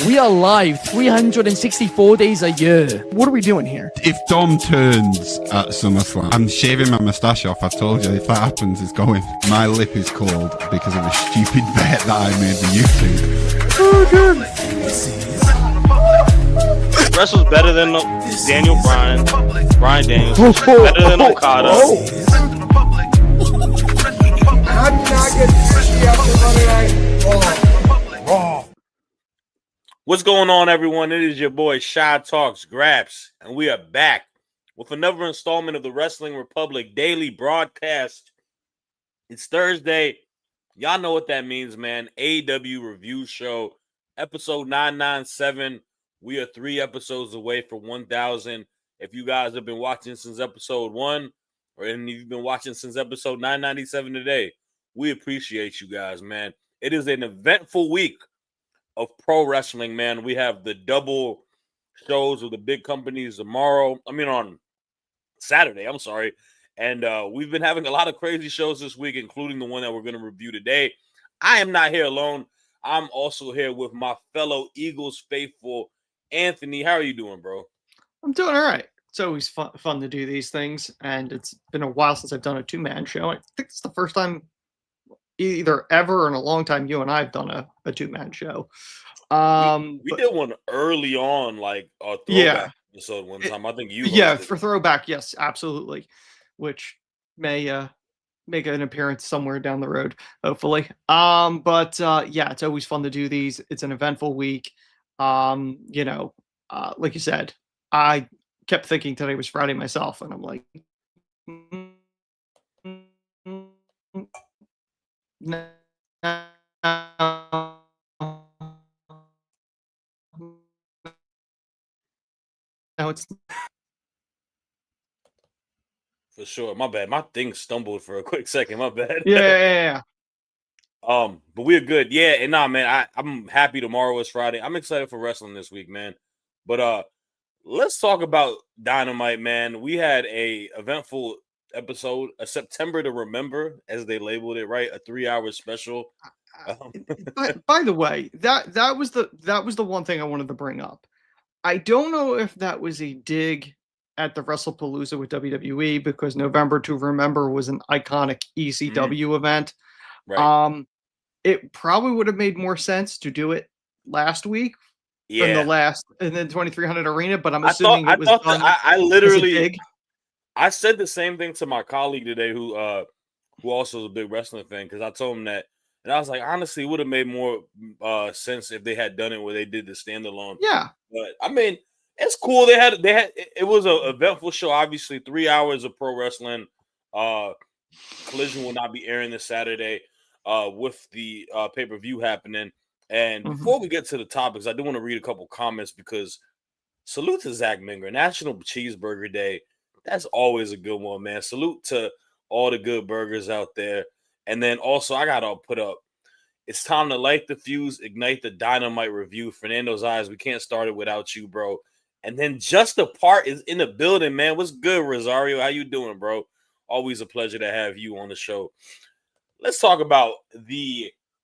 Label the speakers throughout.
Speaker 1: We are live 364 days a year. What are we doing here?
Speaker 2: If Dom turns at SummerSlam, I'm shaving my moustache off. I've told you, if that happens, it's going. My lip is cold because of a stupid bet that I made with YouTube.
Speaker 1: Oh, good.
Speaker 3: Wrestle's better than Daniel Bryan. Bryan Daniels. Better than Okada.
Speaker 4: How do you not get 50 after Monday Night Raw?
Speaker 3: What's going on, everyone? It is your boy Shad Talks Graps, and we are back with another installment of the Wrestling Republic daily broadcast. It's Thursday. Y'all know what that means, man. AEW review show, episode 997. We are 3 episodes away from 1,000. If you guys have been watching since episode 1, or if you've been watching since episode 997 today, we appreciate you guys, man. It is an eventful week of pro wrestling, man. We have the double shows of the big companies on Saturday, and we've been having a lot of crazy shows this week, including the one that we're going to review today. I am not here alone. I'm also here with my fellow Eagles faithful, Anthony. How are you doing, bro?
Speaker 1: I'm doing all right. It's always fun to do these things, and it's been a while since I've done a two-man show. I think it's the first time either ever or in a long time you and I have done a two-man show.
Speaker 3: We did one early on, like a throwback episode one time. I think you hosted.
Speaker 1: For throwback, yes, absolutely, which may make an appearance somewhere down the road, hopefully. But it's always fun to do these. It's an eventful week. Like you said, I kept thinking today was Friday myself, and I'm like, no, it's
Speaker 3: For sure. My bad. My thing stumbled for a quick second. My bad.
Speaker 1: yeah.
Speaker 3: But we're good. Yeah, and man, I'm happy tomorrow is Friday. I'm excited for wrestling this week, man. But let's talk about Dynamite, man. We had a eventful episode, a September to Remember, as they labeled it, right? A 3-hour special.
Speaker 1: By the way, that was the one thing I wanted to bring up. I don't know if that was a dig at the WrestlePalooza with WWE, because November to Remember was an iconic ECW event.
Speaker 3: Right.
Speaker 1: It probably would have made more sense to do it last week than in the 2300 arena, but I'm assuming it was done.
Speaker 3: I said the same thing to my colleague today, who also is a big wrestling fan, because I told him that, and I was like, honestly, it would have made more sense if they had done it where they did the standalone.
Speaker 1: Yeah,
Speaker 3: but I mean, it's cool. They had it was an eventful show. Obviously, 3 hours of pro wrestling. Collision will not be airing this Saturday with the pay-per-view happening. And before we get to the topics, I do want to read a couple comments, because salute to Zach Minger, National Cheeseburger Day. That's always a good one, man. Salute to all the good burgers out there. And then also, I got to put up, it's time to light the fuse, ignite the Dynamite review. Fernando's eyes, we can't start it without you, bro. And then Just Apart is in the building, man. What's good, Rosario? How you doing, bro? Always a pleasure to have you on the show. Let's talk about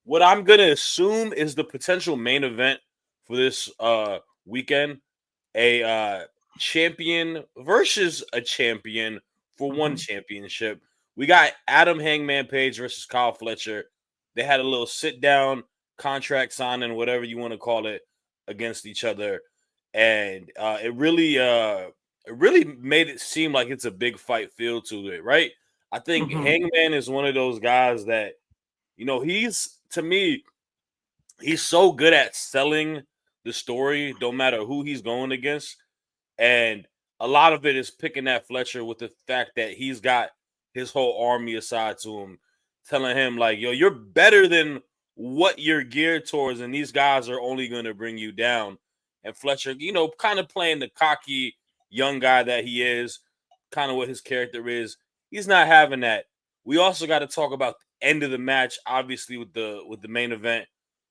Speaker 3: what I'm going to assume is the potential main event for this weekend. A champion versus a champion for one championship. We got Adam Hangman Page versus Kyle Fletcher. They had a little sit-down contract signing, whatever you want to call it, against each other. And it really made it seem like it's a big fight feel to it, right? I think Hangman is one of those guys that, he's so good at selling the story, don't matter who he's going against. And a lot of it is picking at Fletcher with the fact that he's got his whole army aside to him, telling him, like, yo, you're better than what you're geared towards, and these guys are only going to bring you down. And Fletcher, kind of playing the cocky young guy that he is, kind of what his character is. He's not having that. We also got to talk about the end of the match, obviously, with the main event.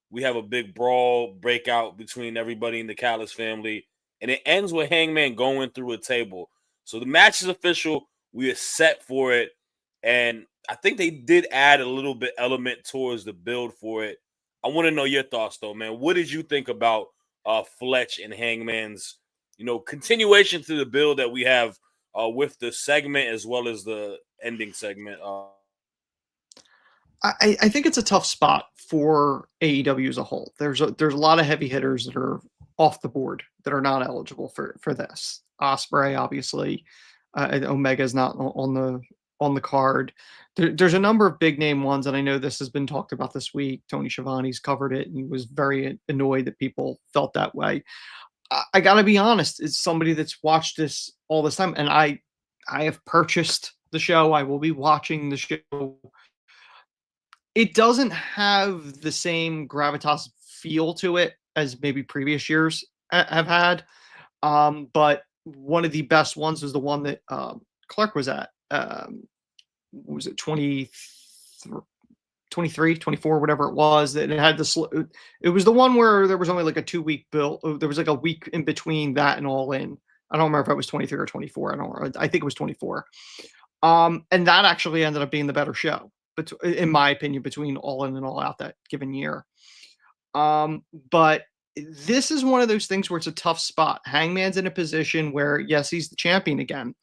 Speaker 3: We have a big brawl breakout between everybody in the Callis family, and it ends with Hangman going through a table. So the match is official. We are set for it, and I think they did add a little bit element towards the build for it. I want to know your thoughts, though, man. What did you think about Fletch and Hangman's, continuation to the build that we have with the segment as well as the ending segment.
Speaker 1: I think it's a tough spot for AEW as a whole. There's a lot of heavy hitters that are off the board that are not eligible for this. Osprey, obviously, Omega is not on the card. There's a number of big name ones, and I know this has been talked about this week. Tony Schiavone's covered it and was very annoyed that people felt that way. I got to be honest, it's somebody that's watched this all this time, and I have purchased the show. I will be watching the show. It doesn't have the same gravitas feel to it as maybe previous years have had. But one of the best ones was the one that Clark was at. What was it 23, 24, whatever it was, that it had this. It was the one where there was only like a 2-week bill. There was like a week in between that and All In. I don't remember if it was 23 or 24. I think it was 24. And that actually ended up being the better show, but in my opinion, between All In and All Out that given year. But this is one of those things where it's a tough spot. Hangman's in a position where, yes, he's the champion again.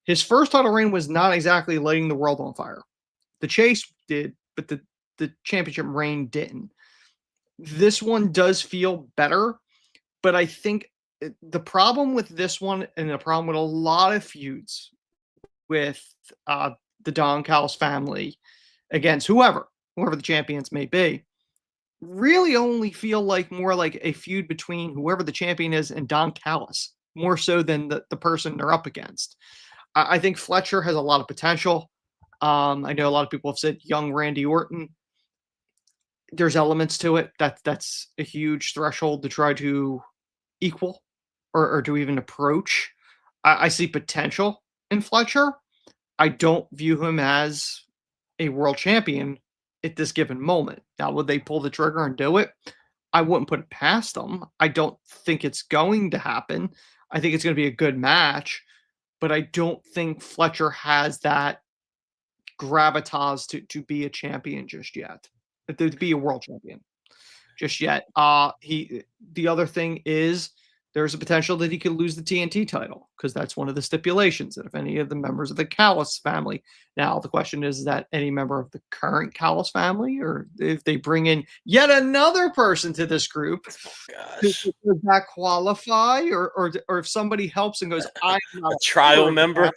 Speaker 1: His first title reign was not exactly lighting the world on fire. The chase did, but the championship reign didn't. This one does feel better, but I think the problem with this one, and the problem with a lot of feuds with the Don Callis family against whoever the champions may be, really only feel like more like a feud between whoever the champion is and Don Callis, more so than the person they're up against. I think Fletcher has a lot of potential. I know a lot of people have said young Randy Orton. There's elements to it that's a huge threshold to try to equal or to even approach. I see potential in Fletcher. I don't view him as a world champion at this given moment. Now, would they pull the trigger and do it? I wouldn't put it past them. I don't think it's going to happen. I think it's going to be a good match, but I don't think Fletcher has that gravitas to be a champion just yet, to be a world champion just yet. The other thing is there's a potential that he could lose the TNT title, because that's one of the stipulations, that if any of the members of the Callis family. Now, the question is that any member of the current Callis family, or if they bring in yet another person to this group, does that qualify? Or if somebody helps and goes, I'm not
Speaker 3: a trial member.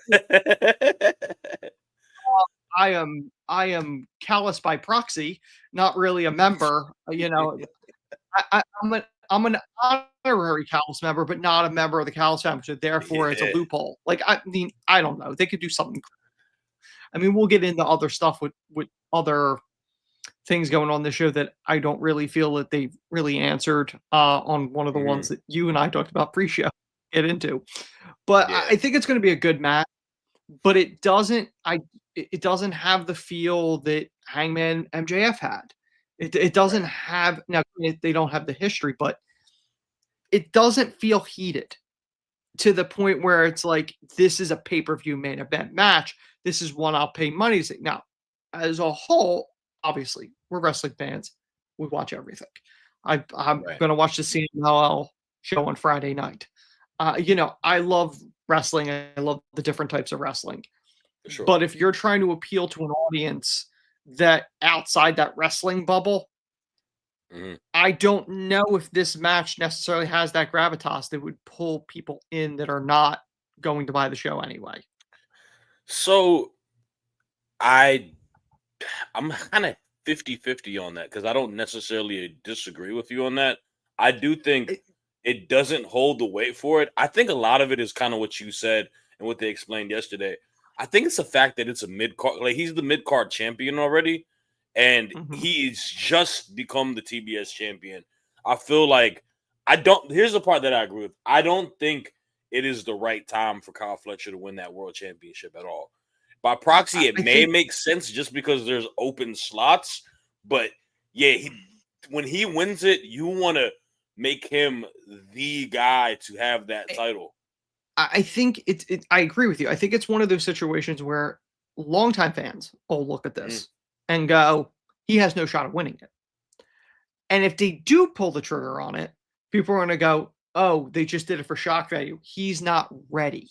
Speaker 1: I am Callis by proxy, not really a member. I'm an honorary Callis member, but not a member of the Callis family. So therefore, it's a loophole. Like, I mean, I don't know. They could do something. I mean, we'll get into other stuff with other things going on this show that I don't really feel that they've really answered on one of the ones that you and I talked about pre-show. Get into, but I think it's going to be a good match. But it doesn't have the feel that Hangman MJF had. It doesn't have, now they don't have the history, but it doesn't feel heated to the point where it's like, this is a pay-per-view main event match. This is one I'll pay money to see. Now, as a whole, obviously, we're wrestling fans. We watch everything. I'm going to watch the CMLL show on Friday night. I love wrestling. I love the different types of wrestling.
Speaker 3: Sure.
Speaker 1: But if you're trying to appeal to an audience that outside that wrestling bubble, I don't know if this match necessarily has that gravitas that would pull people in that are not going to buy the show anyway.
Speaker 3: So I'm kind of 50-50 on that, because I don't necessarily disagree with you on that. I do think it doesn't hold the weight for it. I think a lot of it is kind of what you said and what they explained yesterday. I think it's the fact that it's a mid-card. Like, he's the mid-card champion already, and he's just become the TBS champion. I feel like here's the part that I agree with. I don't think it is the right time for Kyle Fletcher to win that world championship at all. By proxy, it may make sense just because there's open slots, but yeah, when he wins it, you want to make him the guy to have that title.
Speaker 1: I think I agree with you. I think it's one of those situations where longtime fans will look at this and go, he has no shot of winning it. And if they do pull the trigger on it, people are going to go, oh, they just did it for shock value. He's not ready.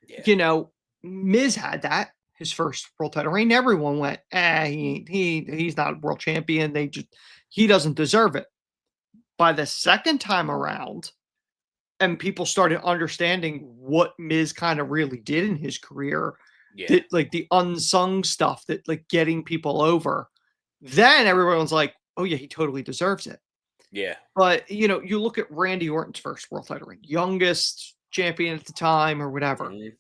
Speaker 3: Yeah.
Speaker 1: You know, Miz had that his first world title reign. Everyone went, he's not a world champion. He doesn't deserve it. By the second time around, and people started understanding what Miz kind of really did in his career, that, like the unsung stuff, that like getting people over, then everyone's like, oh yeah, he totally deserves it.
Speaker 3: Yeah.
Speaker 1: But you know, you look at Randy Orton's first world title reign, youngest champion at the time or whatever.
Speaker 3: Mhm.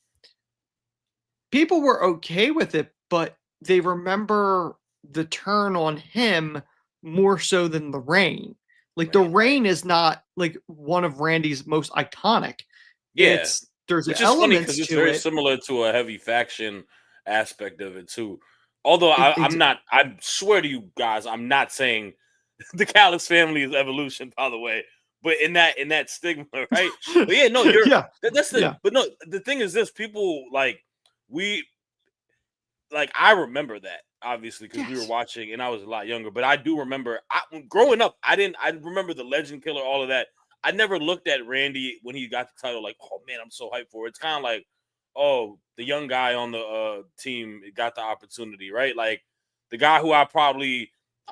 Speaker 1: People were okay with it, but they remember the turn on him more so than the reign. Like the reign is not like one of Randy's most iconic.
Speaker 3: Yeah.
Speaker 1: There's
Speaker 3: Which is funny
Speaker 1: elements
Speaker 3: because it's
Speaker 1: to
Speaker 3: very
Speaker 1: it.
Speaker 3: similar to a heavy faction aspect of it too. Although
Speaker 1: It's
Speaker 3: I'm not, I swear to you guys, I'm not saying the Callis family is evolution, by the way. But in that stigma, right? But yeah, no, you're
Speaker 1: yeah.
Speaker 3: that's the
Speaker 1: Yeah.
Speaker 3: but no, the thing is this, people I remember that obviously because we were
Speaker 1: Yes.
Speaker 3: watching and I was a lot younger, but I do remember growing up, I remember the Legend Killer, all of that. I never looked at Randy when he got the title like, oh man, I'm so hyped for it. It's kind of like, oh, the young guy on the team got the opportunity, right? Like the guy who I'll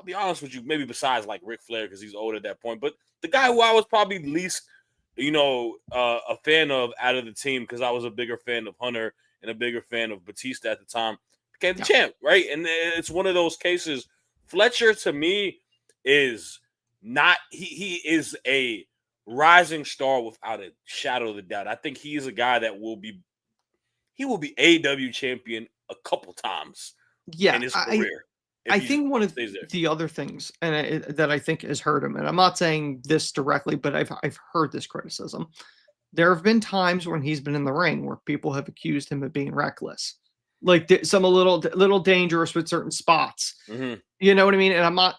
Speaker 3: be honest with you, maybe besides like Ric Flair because he's old at that point, but the guy who I was probably least, a fan of out of the team because I was a bigger fan of Hunter and a bigger fan of Batista at the time, became the champ, right? And it's one of those cases. Fletcher to me is not, he is a rising star without a shadow of a doubt. I think he is a guy that will be AEW champion a couple times in his career.
Speaker 1: I think one of the other things that I think has hurt him, and I'm not saying this directly, but I've heard this criticism. There have been times when he's been in the ring where people have accused him of being reckless, like some a little dangerous with certain spots.
Speaker 3: Mm-hmm.
Speaker 1: You know what I mean? And I'm not,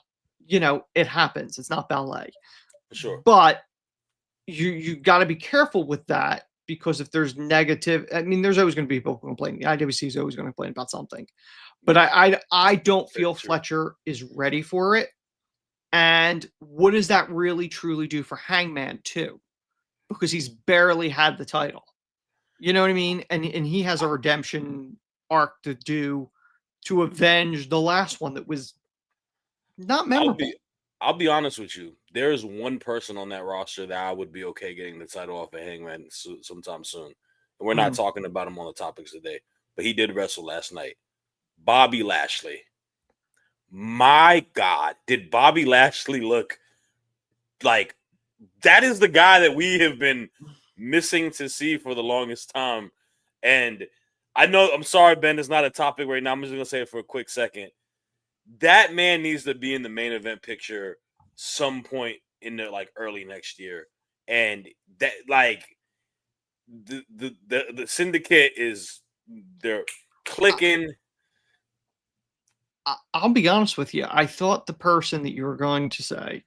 Speaker 1: it happens. It's not ballet,
Speaker 3: for sure.
Speaker 1: But you got to be careful with that because if there's negative, I mean, there's always going to be people complaining. The IWC is always going to complain about something. But I don't feel Fletcher is ready for it. And what does that really truly do for Hangman too? Because he's barely had the title. You know what I mean? And he has a redemption arc to do to avenge the last one that was not memorable.
Speaker 3: I'll be honest with you. There's one person on that roster that I would be okay getting the title off of Hangman sometime soon. And we're not talking about him on the topics today, but he did wrestle last night. Bobby Lashley. My God, did Bobby Lashley look like that is the guy that we have been missing to see for the longest time. And I know, I'm sorry, Ben, it's not a topic right now. I'm just going to say it for a quick second. That man needs to be in the main event picture some point in the early next year. And that the syndicate they're clicking.
Speaker 1: I'll be honest with you. I thought the person that you were going to say,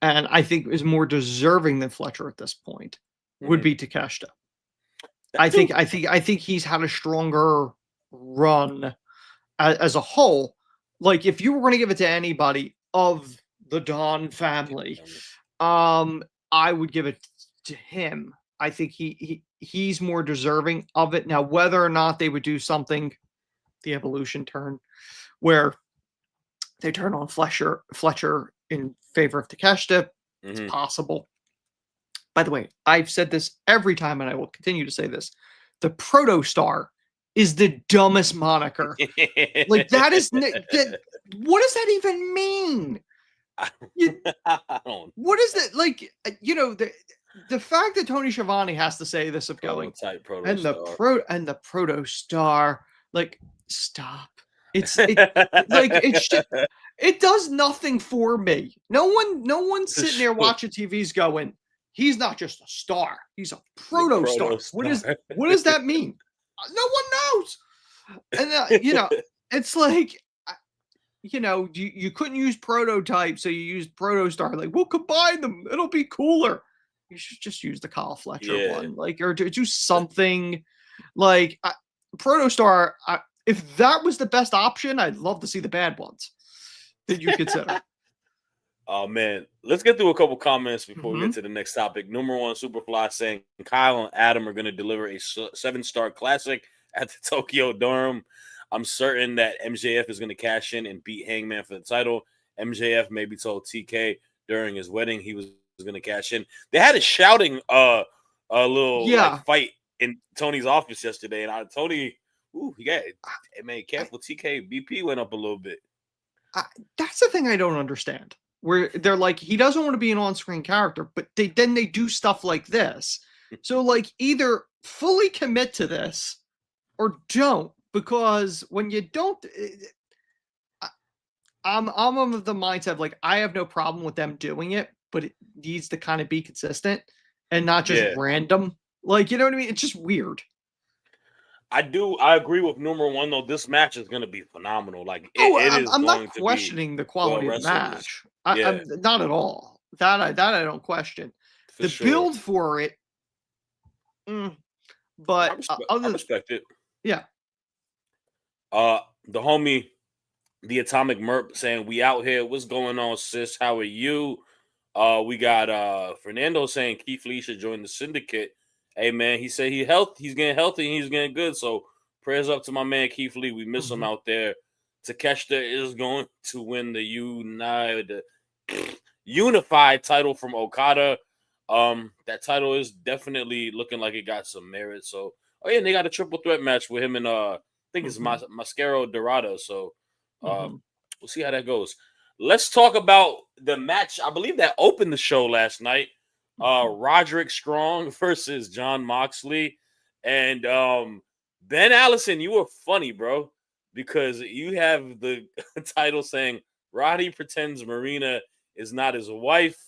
Speaker 1: and I think is more deserving than Fletcher at this point, would be Takeshita. I think he's had a stronger run as a whole. Like if you were going to give it to anybody of the Dawn family, I would give it to him. I think he's more deserving of it. Now, whether or not they would do something, the evolution turn, where they turn on Fletcher in favor of Takeshita, it's possible. By the way, I've said this every time, and I will continue to say this. The Proto Star is the dumbest moniker. Like that is what does that even mean? What is that like? The fact that Tony Schiavone has to say this of going and the Proto Star, like stop. It does nothing for me. No one's sitting there watching TVs going, he's not just a star, he's a proto star. What does that mean? No one knows. And it's like, you couldn't use prototype, so you used proto star. Like, we'll combine them, it'll be cooler. You should just use the Kyle Fletcher one, or do something like proto star. If that was the best option, I'd love to see the bad ones that you consider.
Speaker 3: Oh man, let's get through a couple comments before we
Speaker 1: Mhm.
Speaker 3: get to the next topic. Number one, Superfly saying Kyle and Adam are going to deliver a 7-star classic at the Tokyo Dome. I'm certain that MJF is going to cash in and beat Hangman for the title. MJF maybe told TK during his wedding he was going to cash in. They had a shouting a little like
Speaker 1: Yeah.
Speaker 3: fight in Tony's office yesterday, and Tony, he got man, careful. TK BP went up a little bit.
Speaker 1: That's the thing I don't understand. Where they're like, he doesn't want to be an on-screen character, but they do stuff like this. So like, either fully commit to this or don't, because when you don't, I'm of the mindset of like, I have no problem with them doing it, but it needs to kind of be consistent and not just
Speaker 3: Yeah.
Speaker 1: random. Like, you know what I mean? It's just weird.
Speaker 3: I agree with number one though. This match is going to be phenomenal. Like
Speaker 1: I'm not questioning the quality of the match. I'm not at all. That I don't question.
Speaker 3: For
Speaker 1: The
Speaker 3: sure.
Speaker 1: build for it, but
Speaker 3: I respect it.
Speaker 1: Yeah.
Speaker 3: The homie, the Atomic Merp saying, "We out here. What's going on, sis? How are you?" We got Fernando saying Keith Lee should join the syndicate. Hey man, he said he's getting healthy, and he's getting good. So prayers up to my man Keith Lee. We miss him out there. Takeshita is going to win the unified title from Okada. That title is definitely looking like it got some merit. So, and they got a triple threat match with him and I think it's Mascaro Dorado. So, we'll see how that goes. Let's talk about the match. I believe that opened the show last night. Roderick Strong versus John Moxley. And Ben Allison, you were funny, bro, because you have the title saying Roddy pretends Marina is not his wife.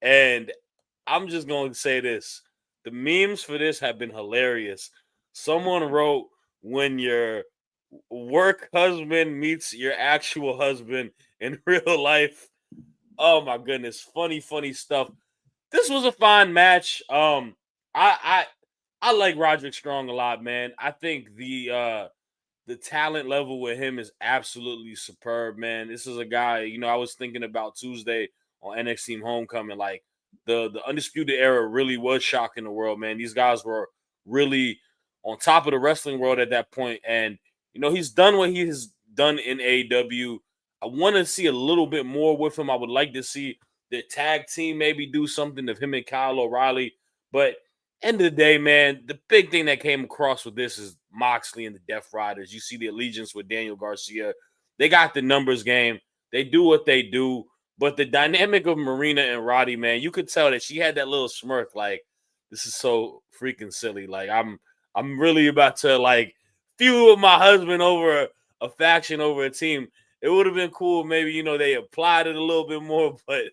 Speaker 3: And I'm just going to say this. The memes for this have been hilarious. Someone wrote, when your work husband meets your actual husband in real life. Oh my goodness. Funny stuff. This was a fine match. I like Roderick Strong a lot, man. I think the talent level with him is absolutely superb, man. This is a guy, I was thinking about Tuesday on NXT Homecoming, like the Undisputed Era really was shocking the world, man. These guys were really on top of the wrestling world at that point, and he's done what he has done in AEW. I want to see a little bit more with him. I would like to see the tag team maybe do something of him and Kyle O'Reilly. But end of the day, man, the big thing that came across with this is Moxley and the Death Riders. You see the allegiance with Daniel Garcia. They got the numbers game. They do what they do. But the dynamic of Marina and Roddy, man, you could tell that she had that little smirk like, this is so freaking silly. Like, I'm really about to, like, feud with my husband over a faction, over a team. It would have been cool. Maybe, they applied it a little bit more, but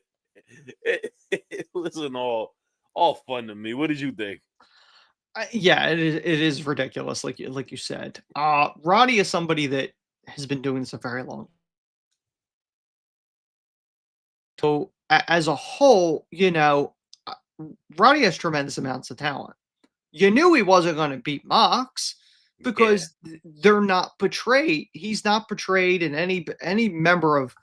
Speaker 3: it wasn't all fun to me. What did you think?
Speaker 1: Yeah, it is ridiculous, like you said. Roddy is somebody that has been doing this a very long. So as a whole, Roddy has tremendous amounts of talent. You knew he wasn't going to beat Mox because they're not portrayed. He's not portrayed in any member of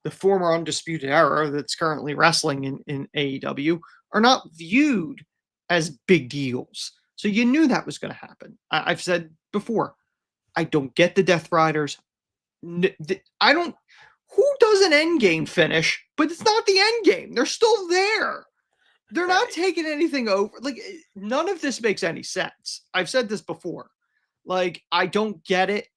Speaker 1: the former Undisputed Era that's currently wrestling in AEW are not viewed as big deals. So you knew that was going to happen. I've said before, I don't get the Death Riders. I don't. Who does an end game finish? But it's not the end game. They're still there. They're not taking anything over. Like, none of this makes any sense. I've said this before. Like, I don't get it.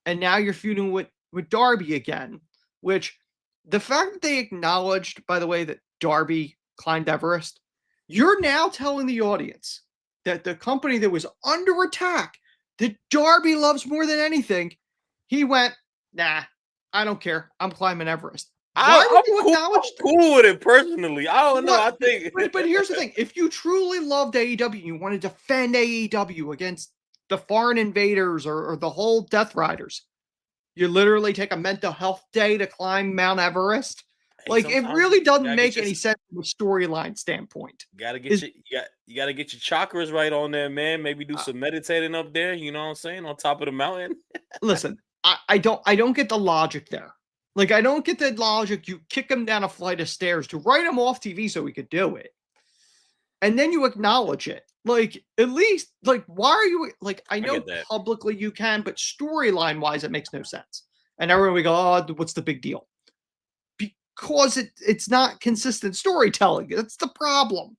Speaker 1: And now you're feuding with Darby again, which the fact that they acknowledged, by the way, that Darby climbed Everest, you're now telling the audience that the company that was under attack, that Darby loves more than anything, he went, nah, I don't care. I'm climbing Everest. Why would you acknowledge
Speaker 3: that? I'm cool with it personally. I don't know. I think,
Speaker 1: but here's the thing: if you truly loved AEW, you want to defend AEW against the foreign invaders or the whole Death Riders, you literally take a mental health day to climb Mount Everest. Like, it really doesn't make any sense from a storyline standpoint.
Speaker 3: You gotta get your chakras right on there, man. Maybe do some meditating up there. You know what I'm saying? On top of the mountain.
Speaker 1: Listen, I don't get the logic there. Like, I don't get the logic. You kick him down a flight of stairs to write him off TV so he could do it. And then you acknowledge it. Like, at least, like, why are you, like, I know publicly you can, but storyline wise, it makes no sense. And everyone we go, oh, what's the big deal? Because it's not consistent storytelling. That's the problem.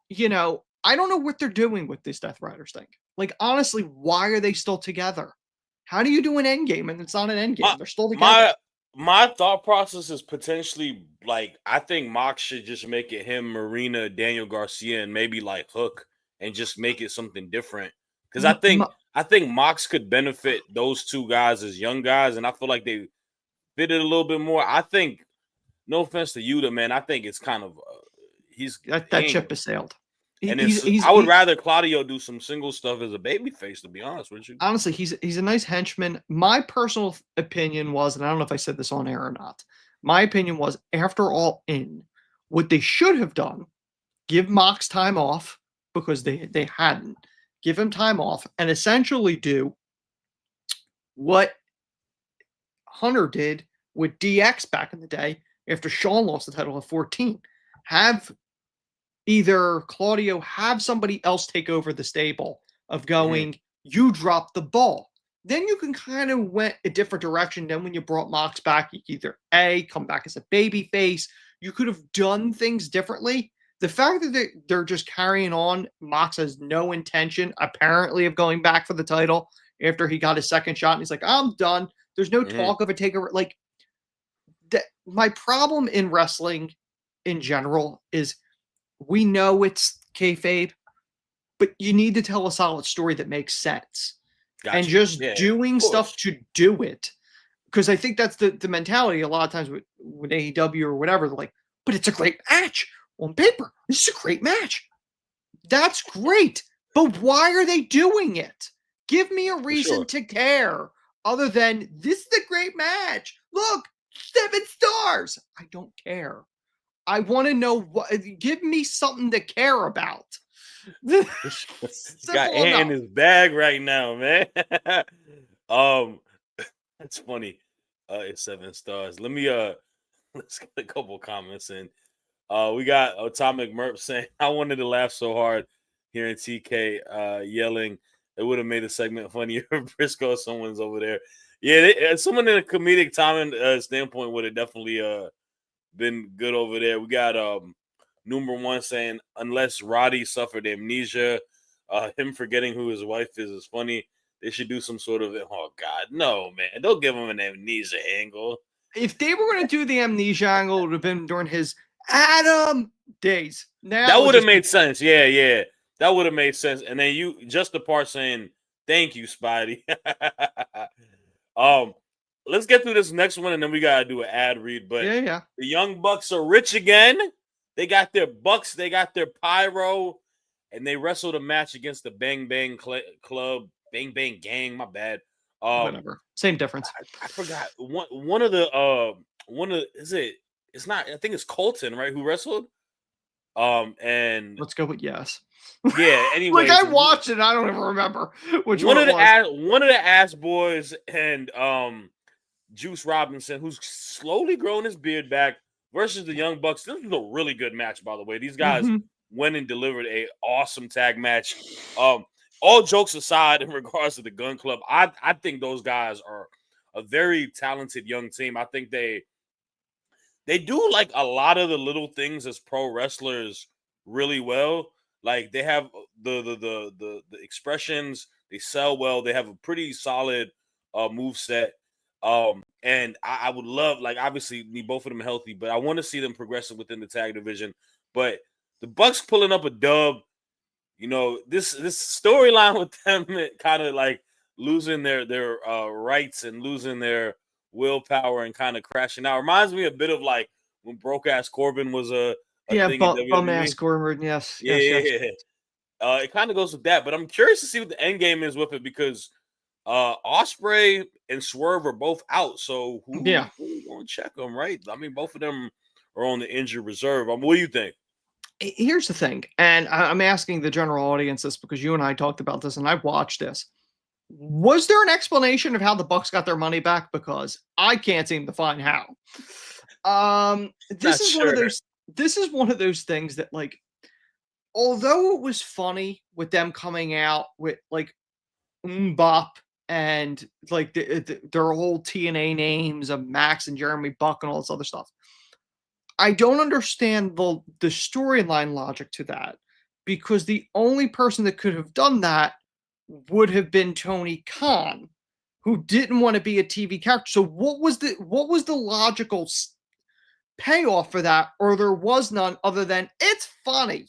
Speaker 1: You know, I don't know what they're doing with this Death Riders thing. Like, honestly, why are they still together? How do you do an end game and it's not an end game? They're still together.
Speaker 3: My thought process is potentially like I think Mox should just make it him, Marina, Daniel Garcia, and maybe like Hook, and just make it something different. Because I think Mox could benefit those two guys as young guys, and I feel like they fit it a little bit more. I think, no offense to Huda, man, I think it's kind of
Speaker 1: that ship has sailed.
Speaker 3: And I would rather Claudio do some single stuff as a babyface, to be honest with you.
Speaker 1: Honestly, he's a nice henchman. My personal opinion was, and I don't know if I said this on air or not, my opinion was, after All In, what they should have done, give Mox time off, because they hadn't. Give him time off and essentially do what Hunter did with DX back in the day after Shawn lost the title at 14. Have either Claudio have somebody else take over the stable of going, you dropped the ball. Then you can kind of went a different direction. Then when you brought Mox back, you either come back as a baby face. You could have done things differently. The fact that they're just carrying on, Mox has no intention, apparently, of going back for the title after he got his second shot. And he's like, I'm done. There's no talk of a takeover. Like, my problem in wrestling in general is, we know it's kayfabe, but you need to tell a solid story that makes sense. Gotcha. And just doing stuff to do it. Because I think that's the mentality a lot of times with AEW or whatever. They're like, but it's a great match. On paper, this is a great match. That's great. But why are they doing it? Give me a reason to care other than, this is a great match. Look, 7 stars. I don't care. I want to know what. Give me something to care about.
Speaker 3: He's got Ant in his bag right now, man. That's funny. It's 7 stars. Let me let's get a couple comments in. We got Atomic Merp saying, I wanted to laugh so hard hearing TK yelling. It would have made the segment funnier if Briscoe someone's over there. Yeah, someone in a comedic timing standpoint would have definitely been good over there. We got number 1 saying, unless Roddy suffered amnesia, him forgetting who his wife is funny. They should do some sort of, oh God, no, man. Don't give him an amnesia angle.
Speaker 1: If they were going to do the amnesia angle, it would have been during his Adam days. Now
Speaker 3: that would have made sense. Yeah. That would have made sense. And then you, just the part saying, thank you, Spidey. Let's get through this next one, and then we got to do an ad read. But
Speaker 1: the
Speaker 3: Young Bucks are rich again. They got their bucks. They got their pyro. And they wrestled a match against the Bang Bang Club. Bang Bang Gang, my bad.
Speaker 1: Whatever. Same difference.
Speaker 3: I forgot. One of the is it? It's not. I think it's Colton, right? Who wrestled? And
Speaker 1: let's go with yes.
Speaker 3: Yeah. Anyway,
Speaker 1: like, I watched it. I don't even remember which one.
Speaker 3: One of the Ass Boys and Juice Robinson, who's slowly growing his beard back, versus the Young Bucks. This was a really good match, by the way. These guys went and delivered a awesome tag match. All jokes aside, in regards to the Gun Club, I think those guys are a very talented young team. I think they do like a lot of the little things as pro wrestlers really well. Like, they have the expressions, they sell well, they have a pretty solid move set. And I would love, like, obviously need both of them healthy, but I want to see them progressing within the tag division. But the Bucks pulling up a dub, you know, this storyline with them kind of like losing their rights and losing their willpower and kind of crashing out reminds me a bit of like when Broke Ass Corbin was a thing in
Speaker 1: Bum Ass Corbin, yes.
Speaker 3: It kind of goes with that, but I'm curious to see what the end game is with it, because Ospreay and Swerve are both out, so who gonna check them, right? I mean, both of them are on the injured reserve. What do you think?
Speaker 1: Here's the thing, and I'm asking the general audience this because you and I talked about this, and I've watched this. Was there an explanation of how the Bucks got their money back? Because I can't seem to find how. This
Speaker 3: Not
Speaker 1: is one of
Speaker 3: sure.
Speaker 1: those. This is one of those things that, like, although it was funny with them coming out with like Mbop and like their whole TNA names of Max and Jeremy Buck and all this other stuff, I don't understand the storyline logic to that, because the only person that could have done that would have been Tony Khan, who didn't want to be a TV character. So what was the logical payoff for that? Or there was none other than it's funny.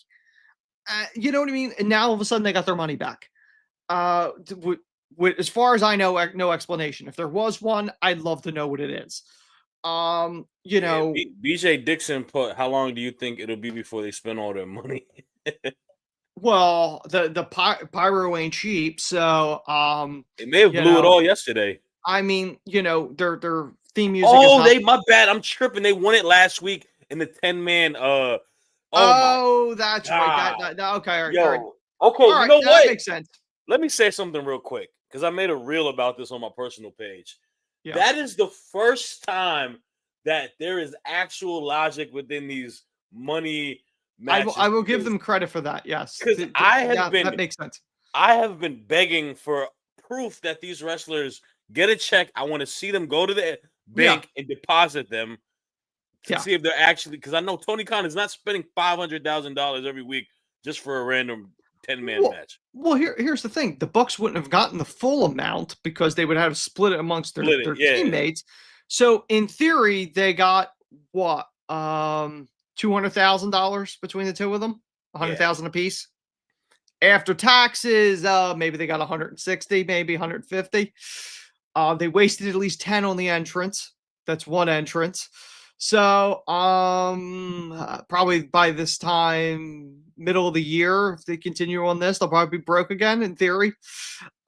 Speaker 1: You know what I mean? And now all of a sudden they got their money back. As far as I know, no explanation. If there was one, I'd love to know what it is. You know,
Speaker 3: BJ Dixon put, how long do you think it'll be before they spend all their money?
Speaker 1: well, the pyro ain't cheap, so
Speaker 3: They may have blew it all yesterday.
Speaker 1: I mean, you know, their theme music.
Speaker 3: Oh, my bad. I'm tripping. They won it last week in the 10-man.
Speaker 1: That's right. That okay. All right.
Speaker 3: Okay.
Speaker 1: All right,
Speaker 3: You know what?
Speaker 1: That makes sense.
Speaker 3: Let me say something real quick, because I made a reel about this on my personal page.
Speaker 1: Yeah.
Speaker 3: That is the first time that there is actual logic within these money matches.
Speaker 1: I will give them credit for that. Yes,
Speaker 3: because
Speaker 1: that makes sense.
Speaker 3: I have been begging for proof that these wrestlers get a check. I want to see them go to the bank and deposit them to see if they're actually, because I know Tony Khan is not spending $500,000 every week just for a random 10-man match.
Speaker 1: Well, here's the thing: the Bucks wouldn't have gotten the full amount because they would have split it amongst their teammates. So in theory, they got what, $200,000 between the two of them, $100,000 apiece. After taxes, maybe they got 160, maybe 150. They wasted at least 10 on the entrance. That's one entrance. So probably by this time, middle of the year, if they continue on this, they'll probably be broke again in theory.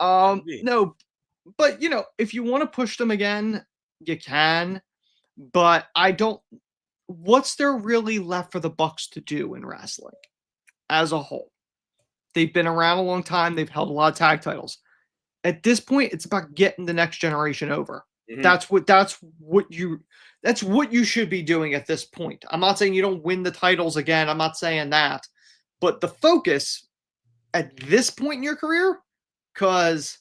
Speaker 1: No, but you know, if you want to push them again, you can. But I don't. What's there really left for the Bucks to do in wrestling as a whole? They've been around a long time. They've held a lot of tag titles. At this point, it's about getting the next generation over. Mm-hmm. That's what you should be doing at this point. I'm not saying you don't win the titles again. I'm not saying that. But the focus at this point in your career, because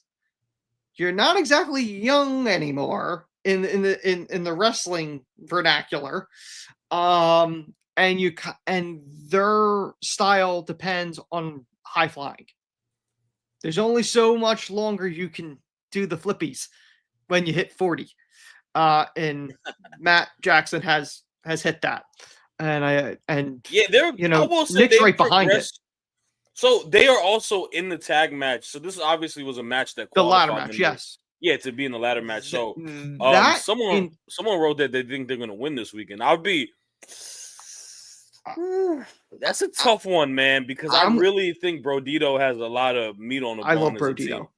Speaker 1: you're not exactly young anymore in the wrestling vernacular, and their style depends on high flying. There's only so much longer you can do the flippies when you hit 40. And Matt Jackson has hit that. They're Nick's right behind it.
Speaker 3: So they are also in the tag match. So this obviously was a match that
Speaker 1: the ladder match, yes.
Speaker 3: Yeah, to be in the ladder match. So someone wrote that they think they're going to win this weekend. I'll be. That's a tough one, man, because I really think Brodito has a lot of meat on the bone.
Speaker 1: I love Brodito.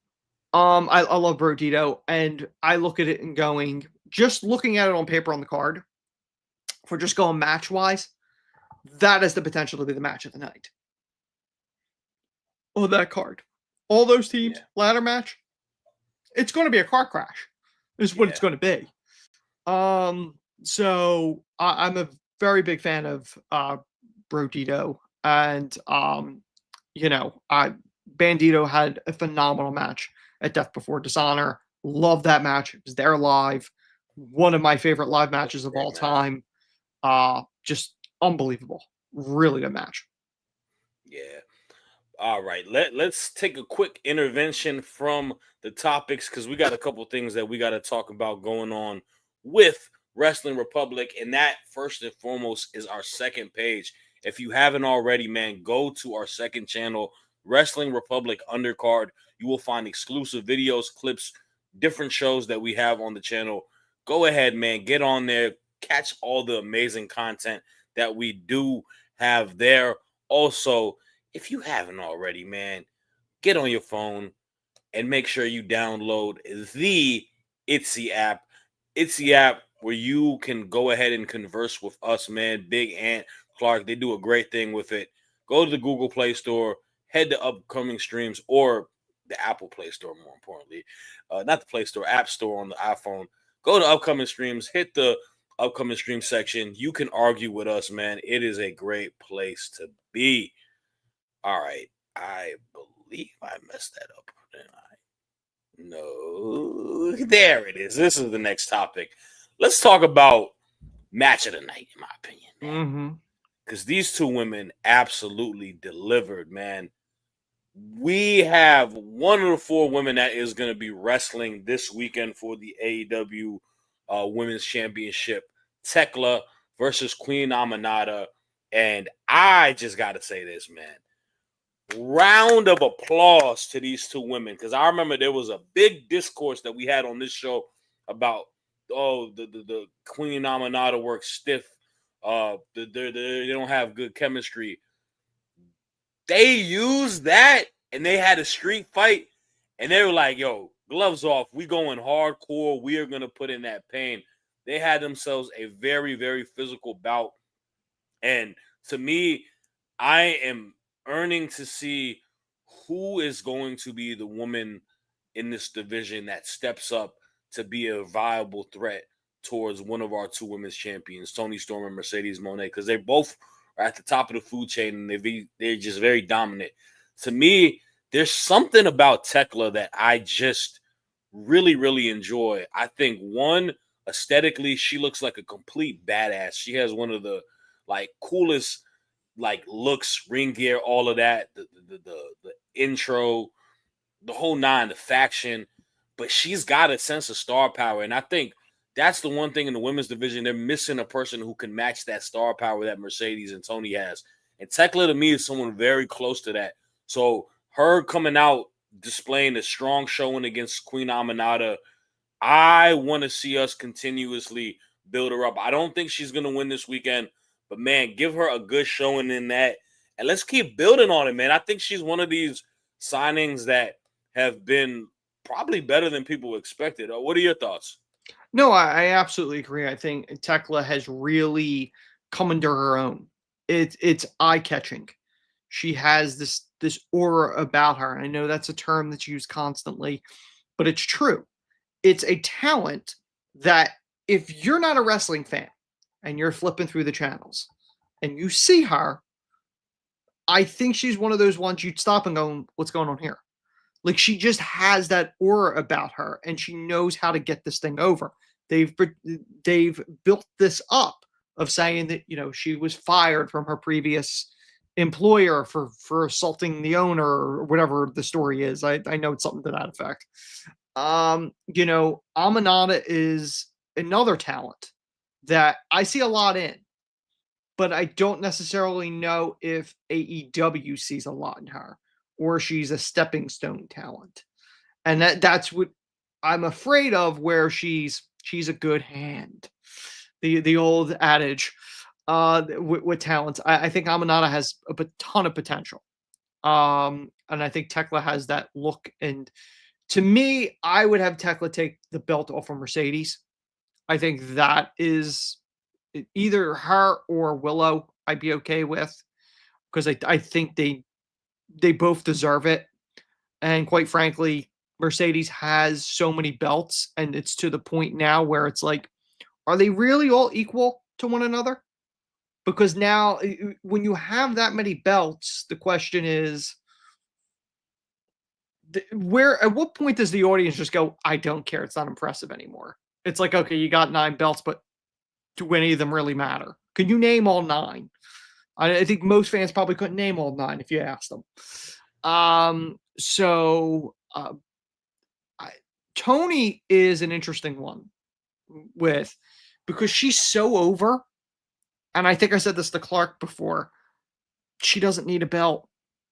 Speaker 1: I love Brodito, and I look at it and going, just looking at it on paper on the card, if we're just going match wise, that has the potential to be the match of the night. Oh, that card, all those teams, ladder match, it's going to be a car crash. Is what it's going to be. So I'm a very big fan of Brodito, and Bandito had a phenomenal match at Death Before Dishonor. Love that match. It was there live. One of my favorite live matches of all time. Just unbelievable. Really good match.
Speaker 3: Yeah. All right. Let's take a quick intervention from the topics, because we got a couple things that we got to talk about going on with Wrestling Republic, and that first and foremost is our second page. If you haven't already, man, go to our second channel, Wrestling Republic Undercard. You will find exclusive videos, clips, different shows that we have on the channel. Go ahead, man, get on there, catch all the amazing content that we do have there. Also, if you haven't already, man, get on your phone and make sure you download the Itsy app. Itsy app, where you can go ahead and converse with us, man. Big Ant, Clark, they do a great thing with it. Go to the Google Play Store, head to upcoming streams, or the Apple Play Store, more importantly, not the Play Store, App Store on the iPhone. Go to upcoming streams, hit the upcoming stream section. You can argue with us, man. It is a great place to be. All right. I believe I messed that up. Didn't I? No. There it is. This is the next topic. Let's talk about match of the night, in my opinion, man. Because these two women absolutely delivered, man. We have one of the four women that is going to be wrestling this weekend for the AEW Women's Championship. Tekla versus Queen Aminata. And I just got to say this, man. Round of applause to these two women, because I remember there was a big discourse that we had on this show about the Queen Aminata works stiff, they don't have good chemistry. They used that and they had a street fight and they were like, yo, gloves off, we going hardcore, we are gonna put in that pain. They had themselves a very, very physical bout, and to me, I am earning to see who is going to be the woman in this division that steps up to be a viable threat towards one of our two women's champions, Toni Storm and Mercedes Moné, because they both are at the top of the food chain and they're just very dominant. To me, there's something about Tekla that I just really, really enjoy. I think, one, aesthetically, she looks like a complete badass. She has one of the coolest looks, ring gear, all of that, the intro, the whole nine, the faction, but she's got a sense of star power. And I think that's the one thing in the women's division. They're missing a person who can match that star power that Mercedes and Toni has. And Tekla, to me, is someone very close to that. So her coming out, displaying a strong showing against Queen Aminata, I want to see us continuously build her up. I don't think she's going to win this weekend, but, man, give her a good showing in that. And let's keep building on it, man. I think she's one of these signings that have been probably better than people expected. What are your thoughts?
Speaker 1: No, I absolutely agree. I think Tekla has really come into her own. It's eye-catching. She has this aura about her. I know that's a term that's used constantly, but it's true. It's a talent that if you're not a wrestling fan and you're flipping through the channels and you see her, I think she's one of those ones you'd stop and go, what's going on here? Like, she just has that aura about her, and she knows how to get this thing over. They've built this up of saying that, she was fired from her previous employer for assaulting the owner or whatever the story is. I know it's something to that effect. Aminata is another talent that I see a lot in, but I don't necessarily know if AEW sees a lot in her, or she's a stepping stone talent. And that's what I'm afraid of, where she's a good hand. The old adage with talents. I think Aminata has a ton of potential. And I think Tekla has that look. And to me, I would have Tekla take the belt off of Mercedes. I think that is either her or Willow I'd be okay with, because I think they both deserve it. And quite frankly, Mercedes has so many belts, and it's to the point now where it's like, are they really all equal to one another? Because now, when you have that many belts, the question is, at what point does the audience just go, I don't care, it's not impressive anymore? It's like, okay, you got 9 belts, but do any of them really matter? Can you name all 9? I think most fans probably couldn't name all 9 if you asked them. Toni is an interesting one because she's so over, and I think I said this to Clark before. She doesn't need a belt.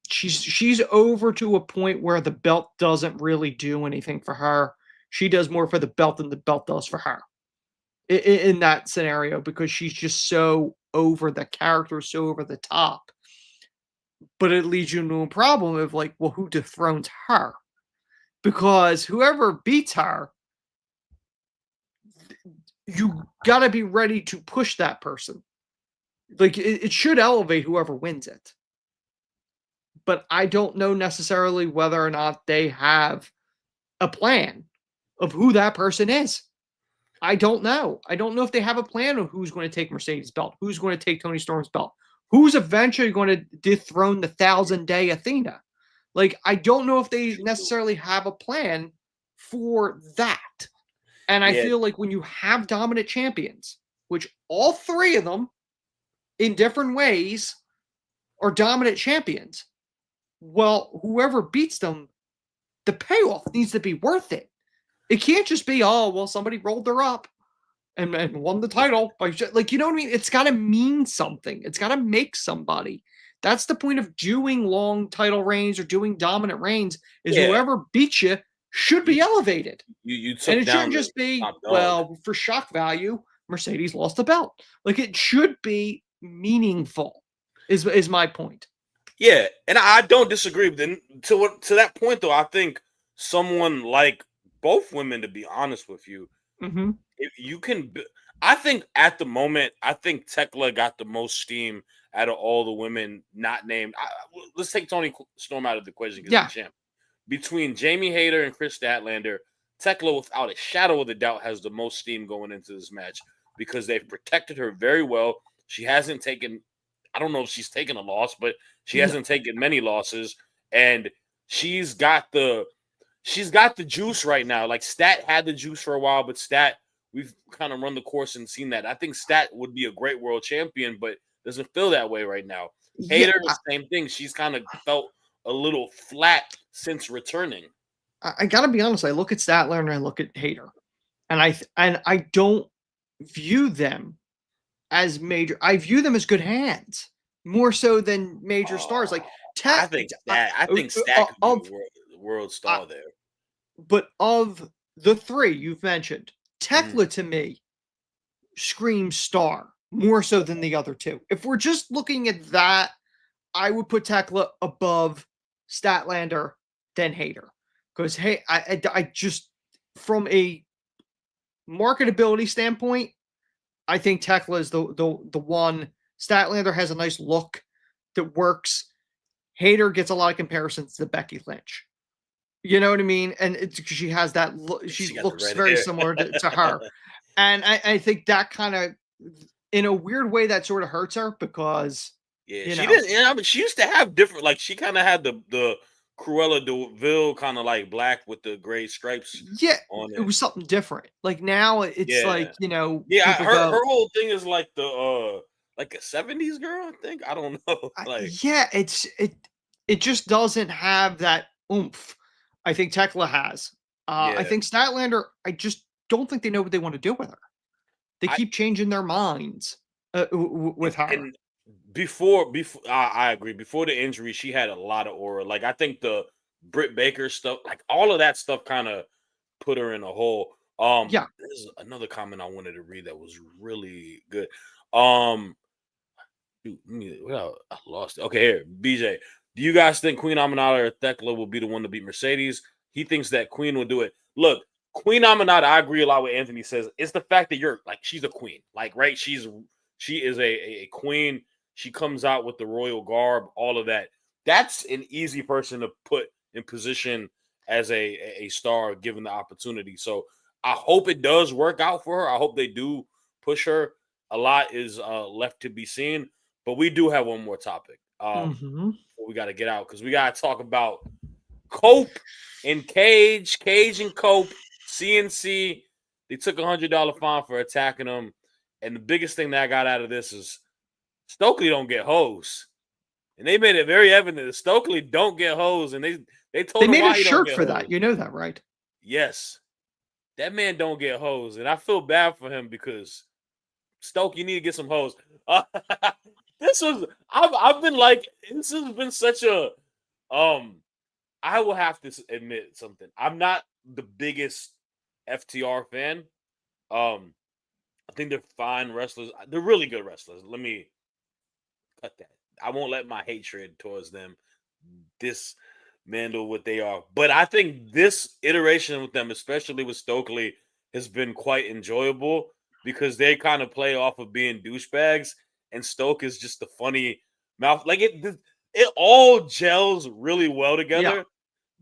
Speaker 1: She's over to a point where the belt doesn't really do anything for her. She does more for the belt than the belt does for her in that scenario, because she's just so over the character, so over the top. But it leads you into a problem of like, well, who dethrones her? Because whoever beats her, you got to be ready to push that person. Like, it should elevate whoever wins it. but I don't know necessarily whether or not they have a plan of who that person is. I don't know. I don't know if they have a plan of who's going to take Mercedes' belt, who's going to take Tony Storm's belt, who's eventually going to dethrone the 1,000-day Athena. Like, I don't know if they necessarily have a plan for that. And I feel like when you have dominant champions, which all three of them in different ways are dominant champions, well, whoever beats them, the payoff needs to be worth it. It can't just be, oh, well, somebody rolled her up and won the title. Like, you know what I mean? It's got to mean something. It's got to make somebody. That's the point of doing long title reigns or doing dominant reigns is whoever beats you should be elevated.
Speaker 3: You took
Speaker 1: and it
Speaker 3: down
Speaker 1: shouldn't just be, well, for shock value, Mercedes lost the belt. Like, it should be meaningful is my point.
Speaker 3: Yeah, and I don't disagree. But then to that point, though, I think someone like both women, to be honest with you, if you can, I think at the moment, I think Tekla got the most steam out of all the women not named. Let's take Tony Storm out of the equation because he's the champ. Between Jamie Hayter and Chris Statlander, Tekla, without a shadow of a doubt, has the most steam going into this match because they've protected her very well. She hasn't taken, I don't know if she's taken a loss, but she hasn't taken many losses, and she's got the juice right now. Like, Stat had the juice for a while, but Stat, we've kind of run the course and seen that. I think Stat would be a great world champion, but doesn't feel that way right now. Hayter, the same thing. She's kind of felt a little flat since returning.
Speaker 1: I gotta be honest. I look at Statlander and I look at Hayter, and I don't view them as major. I view them as good hands more so than major stars. Like,
Speaker 3: I think Stat could be a world star there.
Speaker 1: But of the three you've mentioned, Tekla to me screams star more so than the other two. If we're just looking at that, I would put Tekla above Statlander than Hayter. Because, hey, I just, from a marketability standpoint, I think Tekla is the one. Statlander has a nice look that works. Hayter gets a lot of comparisons to Becky Lynch. You know what I mean? And it's because she has that look. She looks very similar to her. And I think that kind of, in a weird way, that sort of hurts her because
Speaker 3: she didn't. Yeah, but she used to have different. Like, she kind of had the Cruella de Vil kind of like black with the gray stripes.
Speaker 1: Yeah, on it was something different. Like, now it's like, you know,
Speaker 3: her whole thing is like the like a 70s girl. I think, I don't know. Like,
Speaker 1: it just doesn't have that oomph. I think Tekla has. I think Statlander, I just don't think they know what they want to do with her. They keep changing their minds with her.
Speaker 3: And before I agree. Before the injury, she had a lot of aura. Like, I think the Britt Baker stuff, like all of that stuff, kind of put her in a hole. There's another comment I wanted to read that was really good. I lost it. Okay, here, BJ. Do you guys think Queen Aminata or Thekla will be the one to beat Mercedes? He thinks that Queen will do it. Look, Queen Aminata, I agree a lot with Anthony says. It's the fact that you're like, she's a queen. Like, right? She is a queen. She comes out with the royal garb, all of that. That's an easy person to put in position as a star given the opportunity. So I hope it does work out for her. I hope they do push her. A lot is left to be seen. But we do have one more topic. We got to get out because we got to talk about Cope and Cage and Cope, CNC. They took a $100 fine for attacking them. And the biggest thing that I got out of this is Stokely don't get hoes. And they made it very evident that Stokely don't get hoes. And they told him
Speaker 1: made
Speaker 3: why
Speaker 1: a shirt for
Speaker 3: hoes.
Speaker 1: that. You know that, right?
Speaker 3: Yes. That man don't get hoes. And I feel bad for him because Stoke, you need to get some hoes. I've been like, this has been such a, I will have to admit something. I'm not the biggest FTR fan. I think they're fine wrestlers. They're really good wrestlers. Let me cut that. I won't let my hatred towards them dismantle what they are. But I think this iteration with them, especially with Stokely, has been quite enjoyable because they kind of play off of being douchebags, and Stoke is just the funny mouth. Like, it all gels really well together.
Speaker 1: Yeah.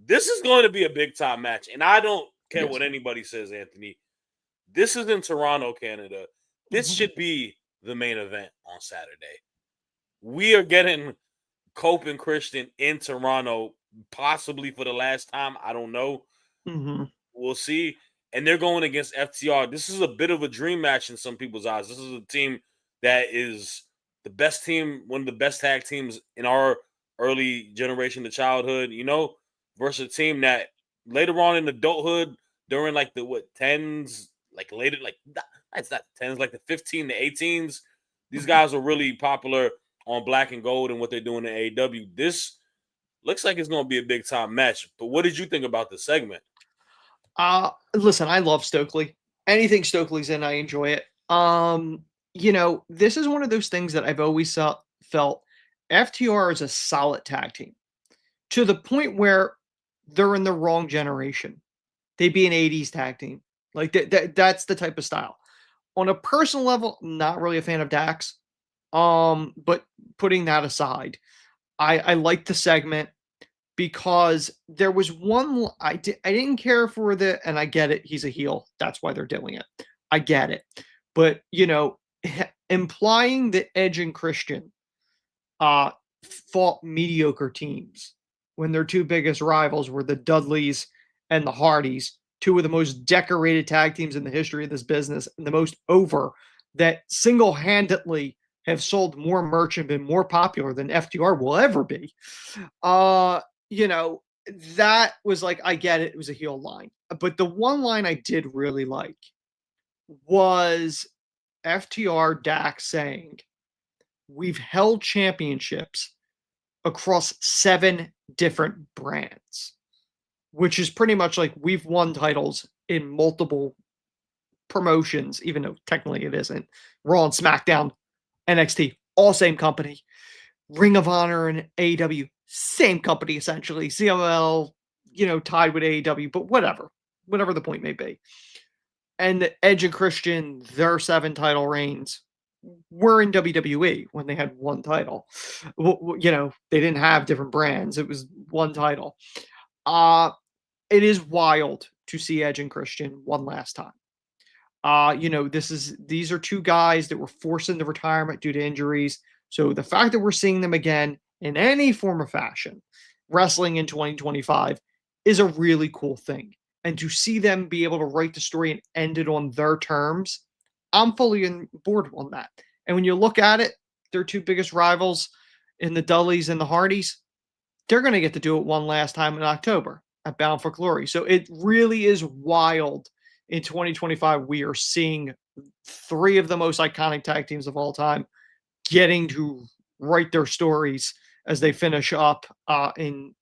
Speaker 3: This is going to be a big time match, and I don't care
Speaker 1: Yes.
Speaker 3: what anybody says, Anthony. This is in Toronto, Canada. This should be the main event on Saturday. We are getting Cope and Christian in Toronto, possibly for the last time. I don't know.
Speaker 1: Mm-hmm.
Speaker 3: We'll see. And they're going against FTR. This is a bit of a dream match in some people's eyes. This is a team that is the best team, one of the best tag teams in our early generation of childhood, versus a team that later on in adulthood, during like the tens, like later, like that's not tens, like the 15 to 18s. These guys are really popular on Black and Gold and what they're doing in AEW. This looks like it's going to be a big time match. But what did you think about the segment?
Speaker 1: Listen, I love Stokely. Anything Stokely's in, I enjoy it. This is one of those things that I've always felt FTR is a solid tag team to the point where they're in the wrong generation. They'd be an 80s tag team. Like that's the type of style. On a personal level, not really a fan of Dax. But putting that aside, I like the segment because there was one I didn't care for and I get it, he's a heel. That's why they're doing it. I get it. But, implying that Edge and Christian fought mediocre teams when their two biggest rivals were the Dudleys and the Hardys, two of the most decorated tag teams in the history of this business and the most over, that single-handedly have sold more merch and been more popular than FTR will ever be. That was like, I get it. It was a heel line. But the one line I did really like was FTR Dax saying, we've held championships across 7 different brands, which is pretty much like we've won titles in multiple promotions, even though technically it isn't. Raw and SmackDown, NXT, all same company. Ring of Honor and AEW, same company essentially. CML, tied with AEW, but whatever the point may be. And Edge and Christian, their 7 title reigns were in WWE when they had one title. They didn't have different brands. It was one title. It is wild to see Edge and Christian one last time. These are 2 guys that were forced into retirement due to injuries. So the fact that we're seeing them again in any form or fashion, wrestling in 2025, is a really cool thing. And to see them be able to write the story and end it on their terms, I'm fully on board on that. And when you look at it, their 2 biggest rivals in the Dudleys and the Hardys, they're going to get to do it one last time in October at Bound for Glory. So it really is wild. In 2025, we are seeing 3 of the most iconic tag teams of all time getting to write their stories as they finish up and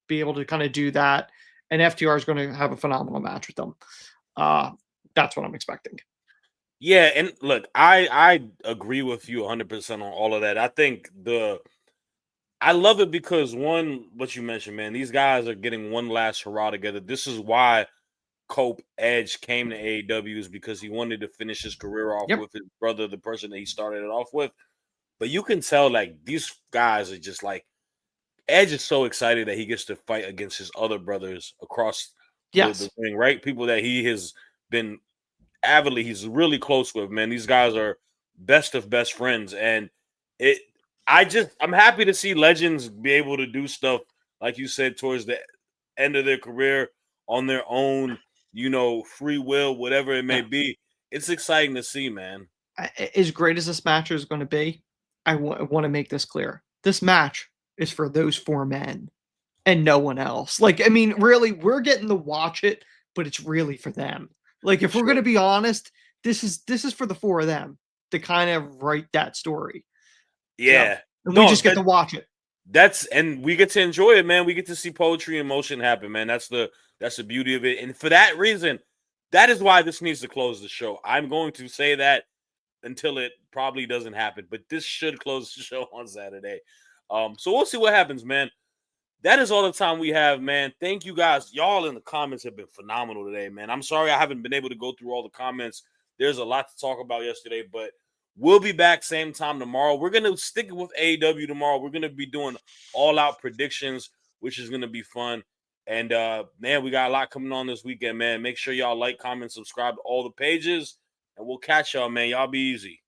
Speaker 1: be able to kind of do that. And FTR is going to have a phenomenal match with them. That's what I'm expecting.
Speaker 3: Yeah, and look, I agree with you 100% on all of that. I think I love it because what you mentioned, man, these guys are getting one last hurrah together. This is why Cope Edge came to AEW, is because he wanted to finish his career off with his brother, the person that he started it off with. But you can tell, like, these guys are just like, Edge is so excited that he gets to fight against his other brothers across the ring, right? People that he has been he's really close with, man. These guys are best of best friends. And I'm happy to see legends be able to do stuff, like you said, towards the end of their career on their own, free will, whatever it may be. It's exciting to see, man.
Speaker 1: As great as this match is going to be, I want to make this clear. This match is for those 4 men and no one else. Like, I mean, really, we're getting to watch it, but it's really for them. Like, if we're going to be honest, this is for the 4 of them to kind of write that story.
Speaker 3: Yeah.
Speaker 1: And we just get to watch it.
Speaker 3: And we get to enjoy it, man. We get to see poetry in motion happen, man. That's the beauty of it. And for that reason, that is why this needs to close the show. I'm going to say that until it probably doesn't happen, but this should close the show on Saturday. So we'll see what happens, man. That is all the time we have, man. Thank you guys. Y'all in the comments have been phenomenal today, man. I'm sorry I haven't been able to go through all the comments. There's a lot to talk about yesterday, but We'll be back same time tomorrow. We're going to stick with AEW tomorrow. We're going to be doing all-out predictions, which is going to be fun. And, man, we got a lot coming on this weekend, man. Make sure y'all like, comment, subscribe to all the pages, and we'll catch y'all, man. Y'all be easy.